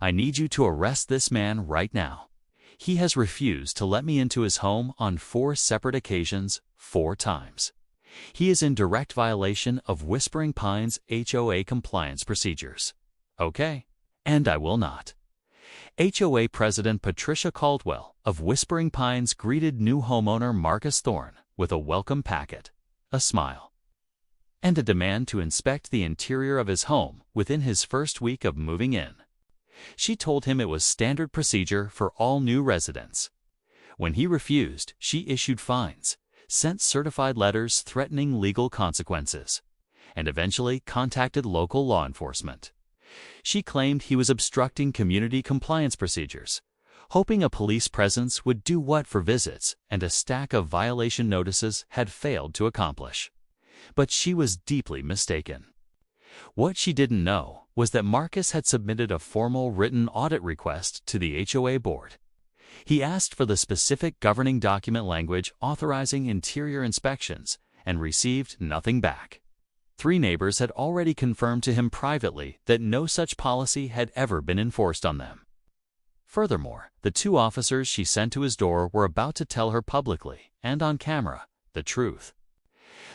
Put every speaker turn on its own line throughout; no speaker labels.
I need you to arrest this man right now. He has refused to let me into his home on 4 separate occasions, 4 times. He is in direct violation of Whispering Pines HOA compliance procedures. Okay, and I will not. HOA President Patricia Caldwell of Whispering Pines greeted new homeowner Marcus Thorne with a welcome packet, a smile, and a demand to inspect the interior of his home within his first week of moving in. She told him it was standard procedure for all new residents. When he refused, she issued fines, sent certified letters threatening legal consequences, and eventually contacted local law enforcement. She claimed he was obstructing community compliance procedures, hoping a police presence would do what for visits and a stack of violation notices had failed to accomplish. But she was deeply mistaken. What she didn't know was that Marcus had submitted a formal written audit request to the HOA board. He asked for the specific governing document language authorizing interior inspections and received nothing back. 3 neighbors had already confirmed to him privately that no such policy had ever been enforced on them. Furthermore, the 2 officers she sent to his door were about to tell her publicly and on camera the truth.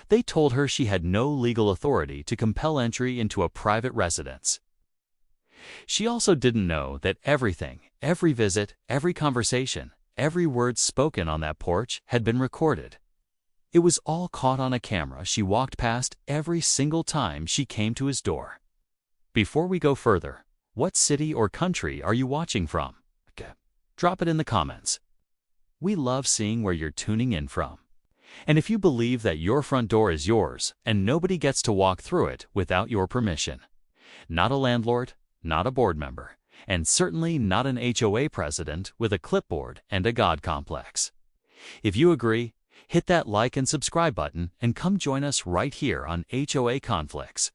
They told her she had no legal authority to compel entry into a private residence. She also didn't know that everything, every visit, every conversation, every word spoken on that porch had been recorded. It was all caught on a camera she walked past every single time she came to his door. Before we go further, what city or country are you watching from? Okay. Drop it in the comments. We love seeing where you're tuning in from. And if you believe that your front door is yours and nobody gets to walk through it without your permission, not a landlord, not a board member, and certainly not an HOA president with a clipboard and a God complex. If you agree, hit that like and subscribe button and come join us right here on HOA Conflicts.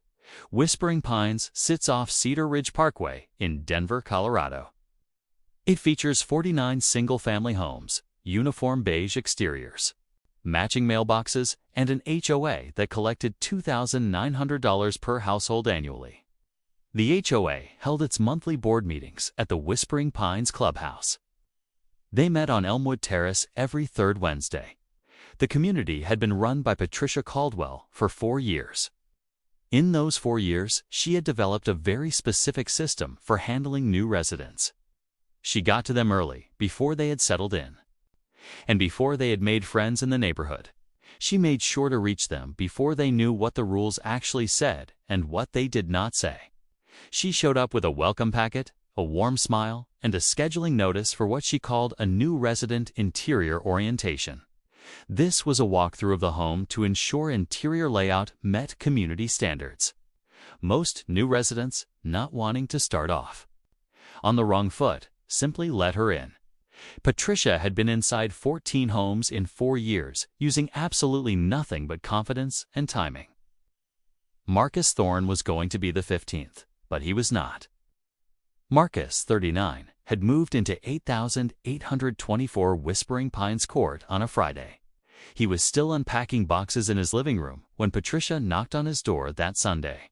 Whispering Pines sits off Cedar Ridge Parkway in Denver, Colorado. It features 49 single-family homes, uniform beige exteriors, matching mailboxes, and an HOA that collected $2,900 per household annually. The HOA held its monthly board meetings at the Whispering Pines Clubhouse. They met on Elmwood Terrace every 3rd Wednesday. The community had been run by Patricia Caldwell for 4 years. In those 4 years, she had developed a very specific system for handling new residents. She got to them early, before they had settled in. And before they had made friends in the neighborhood. She made sure to reach them before they knew what the rules actually said and what they did not say. She showed up with a welcome packet, a warm smile, and a scheduling notice for what she called a new resident interior orientation. This was a walkthrough of the home to ensure interior layout met community standards. Most new residents, not wanting to start off on the wrong foot, simply let her in. Patricia had been inside 14 homes in 4 years, using absolutely nothing but confidence and timing. Marcus Thorne was going to be the 15th, but he was not. Marcus, 39, had moved into 8824 Whispering Pines Court on a Friday. He was still unpacking boxes in his living room when Patricia knocked on his door that Sunday.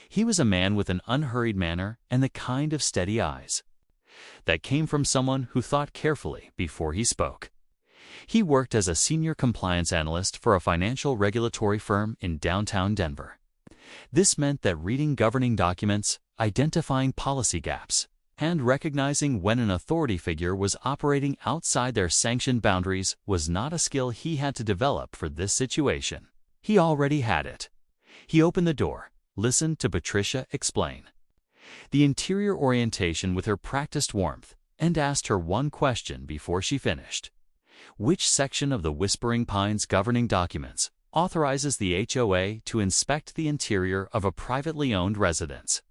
He was a man with an unhurried manner and the kind of steady eyes that came from someone who thought carefully before he spoke. He worked as a senior compliance analyst for a financial regulatory firm in downtown Denver. This meant that reading governing documents, identifying policy gaps, and recognizing when an authority figure was operating outside their sanctioned boundaries was not a skill he had to develop for this situation. He already had it. He opened the door, listened to Patricia explain the interior orientation with her practiced warmth, and asked her one question before she finished. Which section of the Whispering Pines governing documents authorizes the HOA to inspect the interior of a privately owned residence?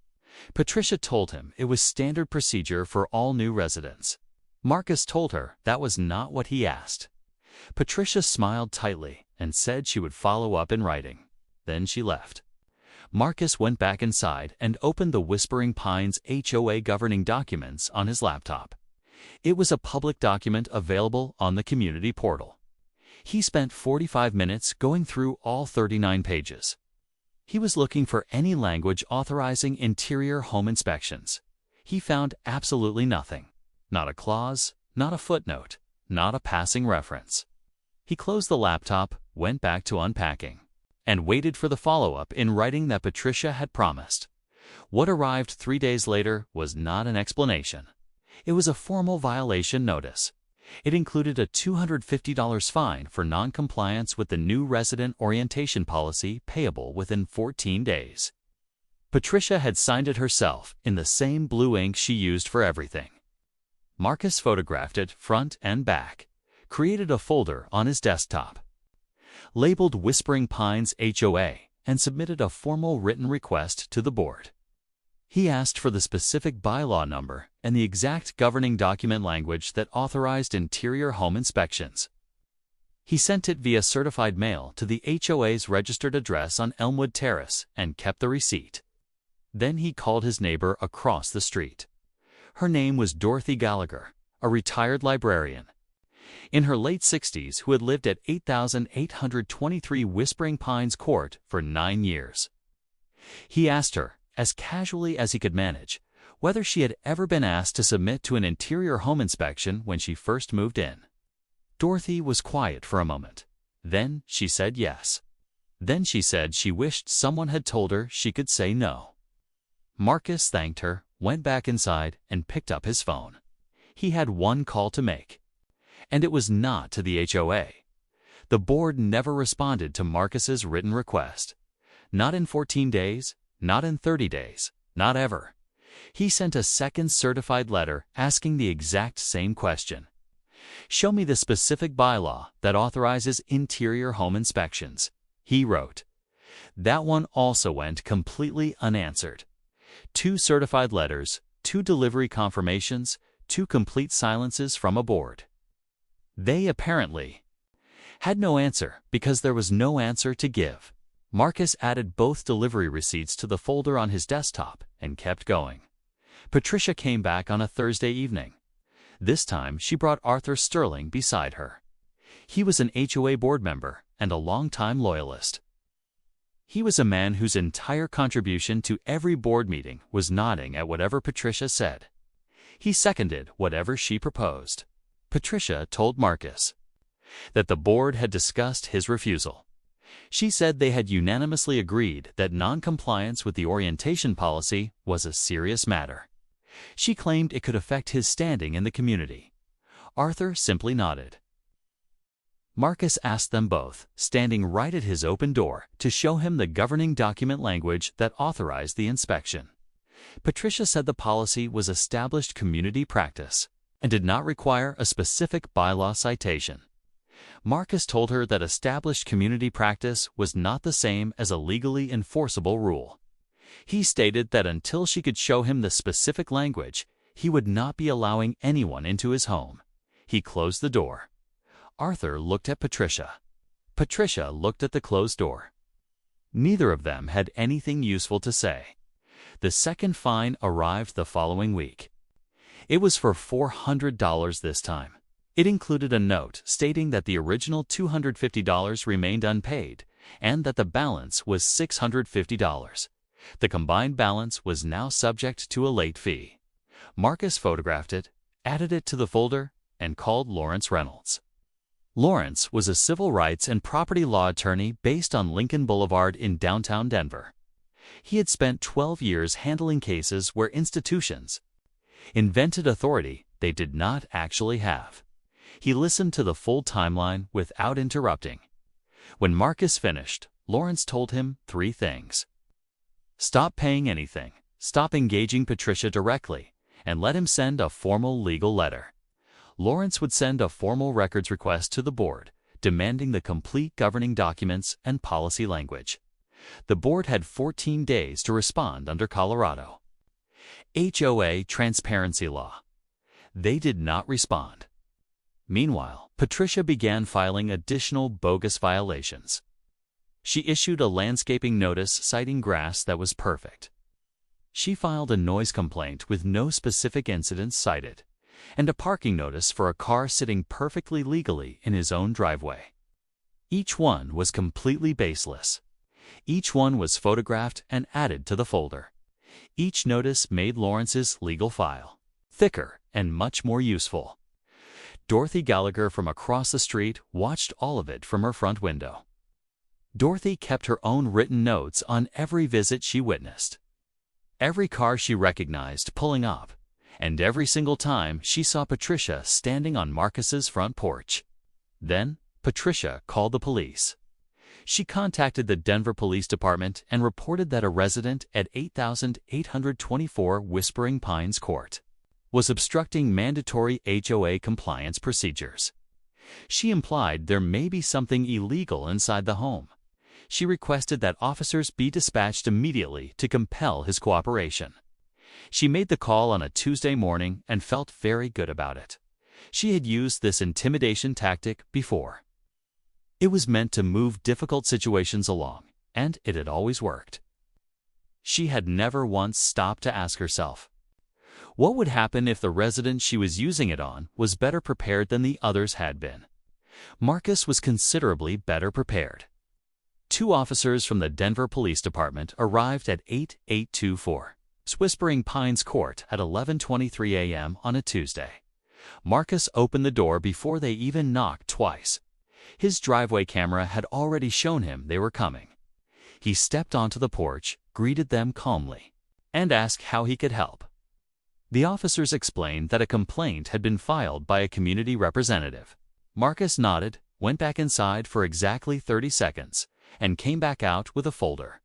Patricia told him it was standard procedure for all new residents. Marcus told her that was not what he asked. Patricia smiled tightly and said she would follow up in writing. Then she left. Marcus went back inside and opened the Whispering Pines HOA governing documents on his laptop. It was a public document available on the community portal. He spent 45 minutes going through all 39 pages. He was looking for any language authorizing interior home inspections. He found absolutely nothing. Not a clause, not a footnote, not a passing reference. He closed the laptop, went back to unpacking, and waited for the follow-up in writing that Patricia had promised. What arrived 3 days later was not an explanation. It was a formal violation notice. It included a $250 fine for non-compliance with the new resident orientation policy payable within 14 days. Patricia had signed it herself in the same blue ink she used for everything. Marcus photographed it front and back, created a folder on his desktop, labeled Whispering Pines HOA, and submitted a formal written request to the board. He asked for the specific bylaw number and the exact governing document language that authorized interior home inspections. He sent it via certified mail to the HOA's registered address on Elmwood Terrace and kept the receipt. Then he called his neighbor across the street. Her name was Dorothy Gallagher, a retired librarian in her late 60s who had lived at 8823 Whispering Pines Court for 9 years. He asked her, as casually as he could manage, whether she had ever been asked to submit to an interior home inspection when she first moved in. Dorothy was quiet for a moment. Then she said yes. Then she said she wished someone had told her she could say no. Marcus thanked her, went back inside, and picked up his phone. He had one call to make, and it was not to the HOA. The board never responded to Marcus's written request. Not in 14 days, not in 30 days, not ever. He sent a second certified letter asking the exact same question. "Show me the specific bylaw that authorizes interior home inspections," he wrote. That one also went completely unanswered. 2 certified letters, 2 delivery confirmations, 2 complete silences from a board. They apparently had no answer because there was no answer to give. Marcus added both delivery receipts to the folder on his desktop and kept going. Patricia came back on a Thursday evening. This time she brought Arthur Sterling beside her. He was an HOA board member and a longtime loyalist. He was a man whose entire contribution to every board meeting was nodding at whatever Patricia said. He seconded whatever she proposed. Patricia told Marcus that the board had discussed his refusal. She said they had unanimously agreed that non-compliance with the orientation policy was a serious matter. She claimed it could affect his standing in the community. Arthur simply nodded. Marcus asked them both, standing right at his open door, to show him the governing document language that authorized the inspection. Patricia said the policy was established community practice and did not require a specific bylaw citation. Marcus told her that established community practice was not the same as a legally enforceable rule. He stated that until she could show him the specific language, he would not be allowing anyone into his home. He closed the door. Arthur looked at Patricia. Patricia looked at the closed door. Neither of them had anything useful to say. The second fine arrived the following week. It was for $400 this time. It included a note stating that the original $250 remained unpaid and that the balance was $650. The combined balance was now subject to a late fee. Marcus photographed it, added it to the folder, and called Lawrence Reynolds. Lawrence was a civil rights and property law attorney based on Lincoln Boulevard in downtown Denver. He had spent 12 years handling cases where institutions invented authority they did not actually have. He listened to the full timeline without interrupting. When Marcus finished, Lawrence told him 3 things. Stop paying anything, stop engaging Patricia directly, and let him send a formal legal letter. Lawrence would send a formal records request to the board, demanding the complete governing documents and policy language. The board had 14 days to respond under Colorado HOA transparency law. They did not respond. Meanwhile, Patricia began filing additional bogus violations. She issued a landscaping notice citing grass that was perfect. She filed a noise complaint with no specific incidents cited, and a parking notice for a car sitting perfectly legally in his own driveway. Each one was completely baseless. Each one was photographed and added to the folder. Each notice made Lawrence's legal file thicker and much more useful. Dorothy Gallagher from across the street watched all of it from her front window. Dorothy kept her own written notes on every visit she witnessed, every car she recognized pulling up, and every single time she saw Patricia standing on Marcus's front porch. Then, Patricia called the police. She contacted the Denver Police Department and reported that a resident at 8824 Whispering Pines Court was obstructing mandatory HOA compliance procedures. She implied there may be something illegal inside the home. She requested that officers be dispatched immediately to compel his cooperation. She made the call on a Tuesday morning and felt very good about it. She had used this intimidation tactic before. It was meant to move difficult situations along, and it had always worked. She had never once stopped to ask herself, what would happen if the resident she was using it on was better prepared than the others had been? Marcus was considerably better prepared. 2 officers from the Denver Police Department arrived at 8824 Whispering Pines Court at 11:23 a.m. on a Tuesday. Marcus opened the door before they even knocked twice. His driveway camera had already shown him they were coming. He stepped onto the porch, greeted them calmly, and asked how he could help. The officers explained that a complaint had been filed by a community representative. Marcus nodded, went back inside for exactly 30 seconds, and came back out with a folder.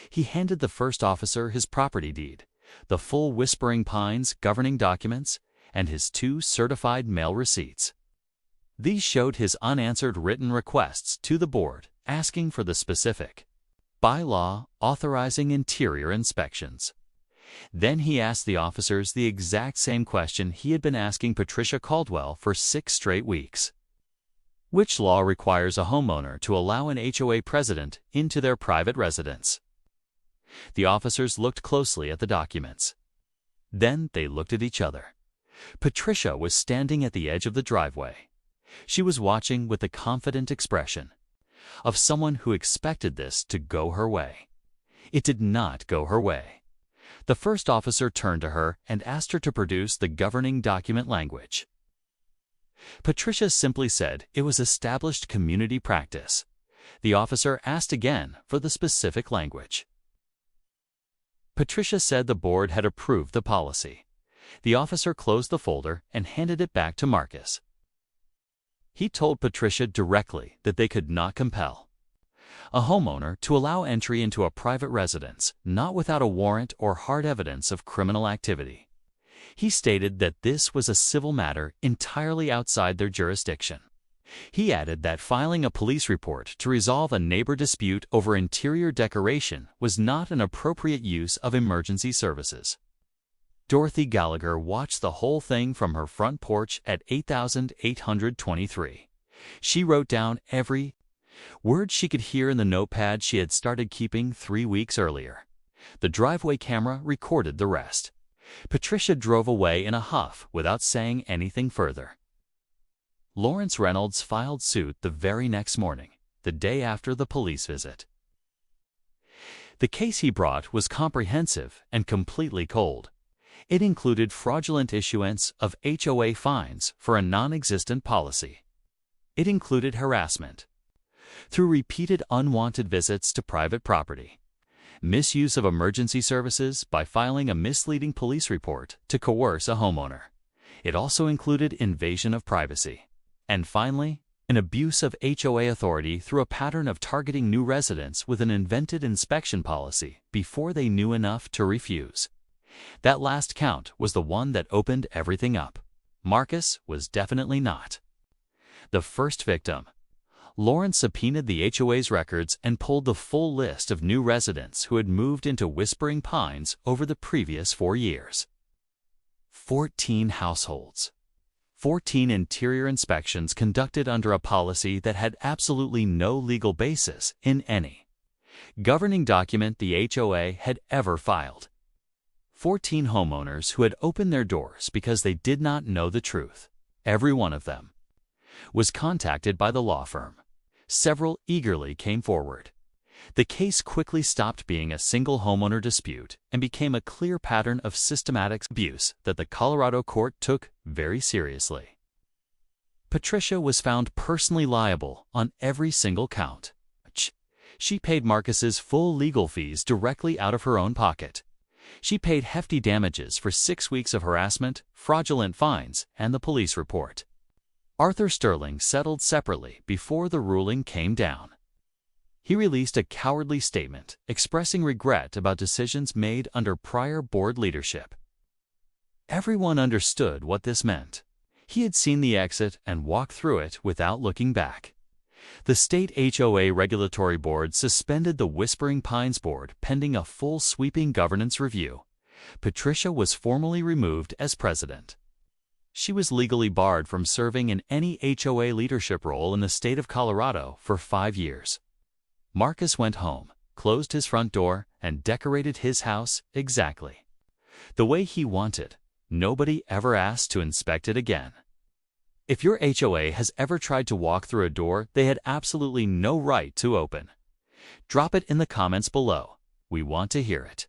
He handed the first officer his property deed, the full Whispering Pines governing documents, and his 2 certified mail receipts. These showed his unanswered written requests to the board asking for the specific bylaw authorizing interior inspections. Then he asked the officers the exact same question he had been asking Patricia Caldwell for 6 straight weeks. Which law requires a homeowner to allow an HOA president into their private residence? The officers looked closely at the documents. Then they looked at each other. Patricia was standing at the edge of the driveway. She was watching with the confident expression of someone who expected this to go her way. It did not go her way. The first officer turned to her and asked her to produce the governing document language. Patricia simply said it was established community practice. The officer asked again for the specific language. Patricia said the board had approved the policy. The officer closed the folder and handed it back to Marcus. He told Patricia directly that they could not compel a homeowner to allow entry into a private residence, not without a warrant or hard evidence of criminal activity. He stated that this was a civil matter entirely outside their jurisdiction. He added that filing a police report to resolve a neighbor dispute over interior decoration was not an appropriate use of emergency services. Dorothy Gallagher watched the whole thing from her front porch at 8823. She wrote down every word she could hear in the notepad she had started keeping 3 weeks earlier. The driveway camera recorded the rest. Patricia drove away in a huff without saying anything further. Lawrence Reynolds filed suit the very next morning, the day after the police visit. The case he brought was comprehensive and completely cold. It included fraudulent issuance of HOA fines for a non-existent policy. It included harassment through repeated unwanted visits to private property, misuse of emergency services by filing a misleading police report to coerce a homeowner. It also included invasion of privacy. And finally, an abuse of HOA authority through a pattern of targeting new residents with an invented inspection policy before they knew enough to refuse. That last count was the one that opened everything up. Marcus was definitely not the first victim. Lawrence subpoenaed the HOA's records and pulled the full list of new residents who had moved into Whispering Pines over the previous 4 years. 14 households. 14 interior inspections conducted under a policy that had absolutely no legal basis in any governing document the HOA had ever filed. 14 homeowners who had opened their doors because they did not know the truth. Every one of them was contacted by the law firm. Several eagerly came forward. The case quickly stopped being a single homeowner dispute and became a clear pattern of systematic abuse that the Colorado court took very seriously. Patricia was found personally liable on every single count. She paid Marcus's full legal fees directly out of her own pocket. She paid hefty damages for 6 weeks of harassment, fraudulent fines, and the police report. Arthur Sterling settled separately before the ruling came down. He released a cowardly statement expressing regret about decisions made under prior board leadership. Everyone understood what this meant. He had seen the exit and walked through it without looking back. The state HOA regulatory board suspended the Whispering Pines board pending a full sweeping governance review. Patricia was formally removed as president. She was legally barred from serving in any HOA leadership role in the state of Colorado for 5 years. Marcus went home, closed his front door, and decorated his house exactly the way he wanted. Nobody ever asked to inspect it again. If your HOA has ever tried to walk through a door they had absolutely no right to open, drop it in the comments below. We want to hear it.